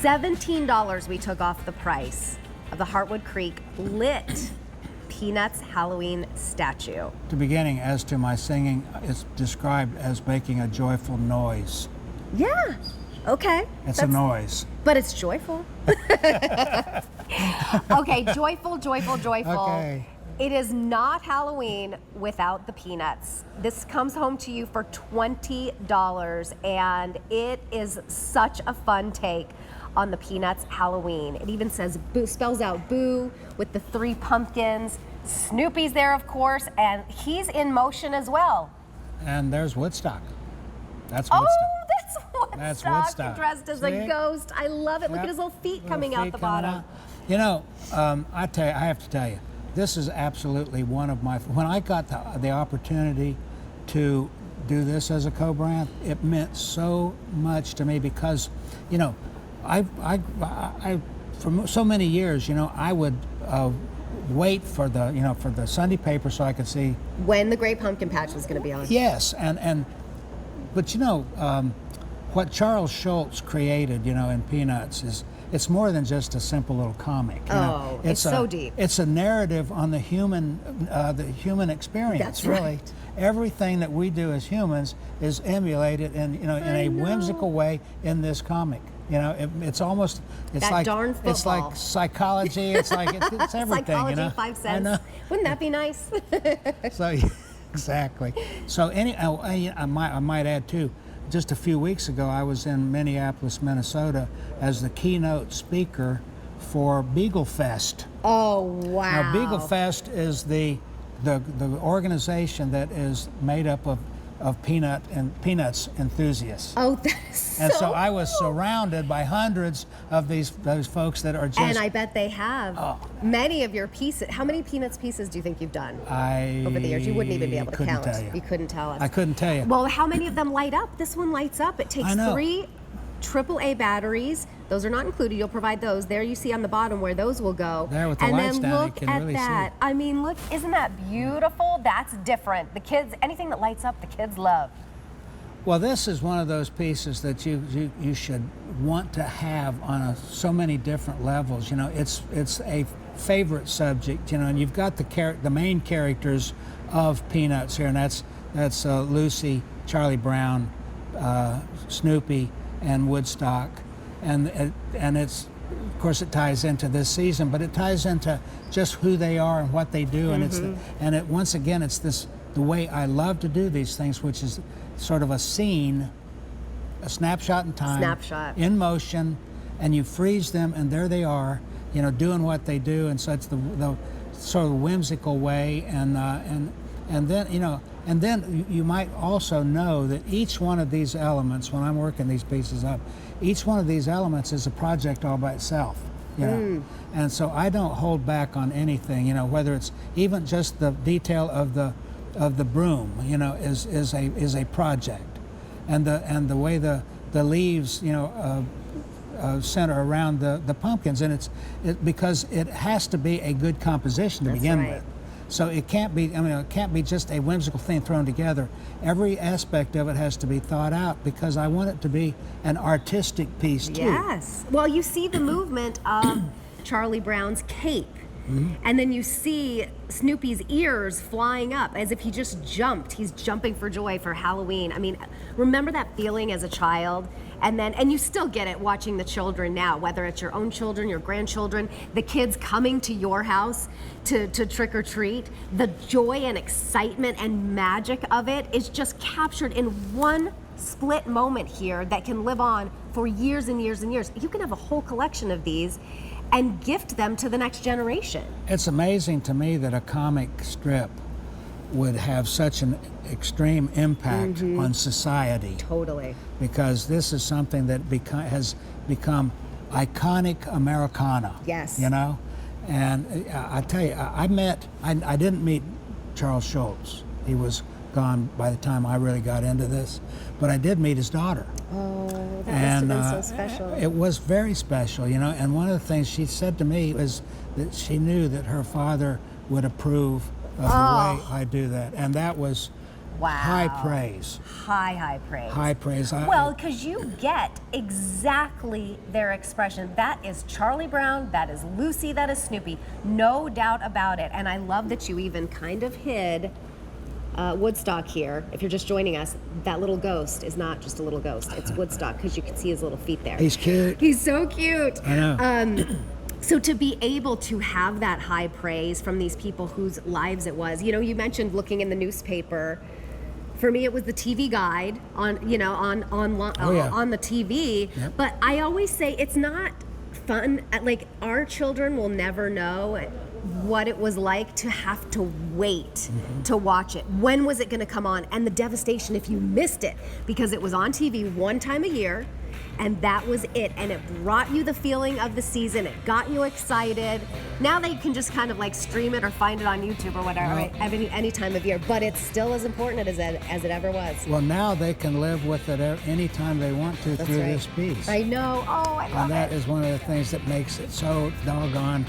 $17 we took off the price of the Heartwood Creek lit Peanuts Halloween statue. The beginning, as to my singing, is described as making a joyful noise. Yeah, okay. It's a noise. But it's joyful. Okay, joyful. Okay. It is not Halloween without the peanuts. This comes home to you for $20, and it is such a fun take on the Peanuts Halloween. It even says boo, spells out boo with the 3 pumpkins. Snoopy's there, of course, and he's in motion as well. And there's Woodstock. That's Woodstock. Oh, that's Woodstock. Dressed as a ghost. I love it. Look at his little feet coming out the bottom. You know, I have to tell you, this is absolutely one of my, when I got the opportunity to do this as a co-brand, it meant so much to me because, you know, I for so many years, you know, I would wait for the Sunday paper so I could see when the Great Pumpkin Patch was going to be on. Yes, but you know, what Charles Schulz created, you know, in Peanuts it's more than just a simple little comic. You know? It's so deep. It's a narrative on the human experience. That's really. Right. Everything that we do as humans is emulated in a whimsical way in this comic. You know, it's almost that like darn football. It's like psychology. It's like it's everything. Psychology, you know? 5 cents. Wouldn't that be nice? So exactly. So I might add too. Just a few weeks ago, I was in Minneapolis, Minnesota, as the keynote speaker for Beagle Fest. Oh wow! Now, Beagle Fest is the organization that is made up of peanuts enthusiasts. Oh, that's and so I was surrounded by hundreds of those folks that are just. And I bet they have many of your pieces. How many Peanuts pieces do you think you've done over the years? You wouldn't even be able to count. Tell you. You couldn't tell us. I couldn't tell you. Well, how many of them light up? This one lights up. It takes 3 AAA batteries. Those are not included. You'll provide those. There you see on the bottom where those will go. There with the lights down, you can really see. And then look at that. I mean, look, isn't that beautiful? That's different. The kids, anything that lights up, the kids love. Well, this is one of those pieces that you should want to have on so many different levels. You know, it's a favorite subject. You know, and you've got the main characters of Peanuts here, and that's Lucy, Charlie Brown, Snoopy, and Woodstock, and it's, of course, it ties into this season, but it ties into just who they are and what they do, and once again, it's the way I love to do these things, which is sort of a scene, a snapshot in time, in motion, and you freeze them, and there they are, you know, doing what they do, and so it's the sort of whimsical way, and then, you know, and then you might also know that each one of these elements, when I'm working these pieces up, each one of these elements is a project all by itself, you know, and so I don't hold back on anything, you know, whether it's even just the detail of the broom, you know, is a project, and the way the leaves, you know, center around the pumpkins, and because it has to be a good composition to begin with. So it can't be, I mean, it can't be just a whimsical thing thrown together. Every aspect of it has to be thought out because I want it to be an artistic piece too. Yes. Well, you see the movement of Charlie Brown's cape. And then you see Snoopy's ears flying up as if he just jumped. He's jumping for joy for Halloween. I mean, remember that feeling as a child? And you still get it watching the children now, whether it's your own children, your grandchildren, the kids coming to your house to trick or treat. The joy and excitement and magic of it is just captured in one split moment here that can live on for years and years and years. You can have a whole collection of these and gift them to the next generation. It's amazing to me that a comic strip would have such an extreme impact on society. Totally. Because this is something that has become iconic Americana. Yes. You know? And I tell you, I didn't meet Charles Schulz. He was gone by the time I really got into this. But I did meet his daughter. Oh, that must have been so special. It was very special, you know, and one of the things she said to me was that she knew that her father would approve of the way I do that. And that was Wow. High praise. High praise. High praise. Well, because you get exactly their expression. That is Charlie Brown, that is Lucy, that is Snoopy. No doubt about it. And I love that you even kind of hid Woodstock here. If you're just joining us, that little ghost is not just a little ghost. It's Woodstock, because you can see his little feet there. He's cute. He's so cute. I know. So to be able to have that high praise from these people whose lives it was, you know, you mentioned looking in the newspaper. For me, it was the TV guide on, you know, on the TV. Yep. But I always say it's not fun. Like, our children will never know what it was like to have to wait to watch it. When was it going to come on? And the devastation if you missed it, because it was on TV one time a year. And that was it. And it brought you the feeling of the season. It got you excited. Now they can just kind of like stream it or find it on YouTube or whatever, right? Any time of year. But it's still as important as it ever was. Well, now they can live with it anytime they want to. That's through right. this piece. I know. Oh, I love it. And that is one of the things that makes it so doggone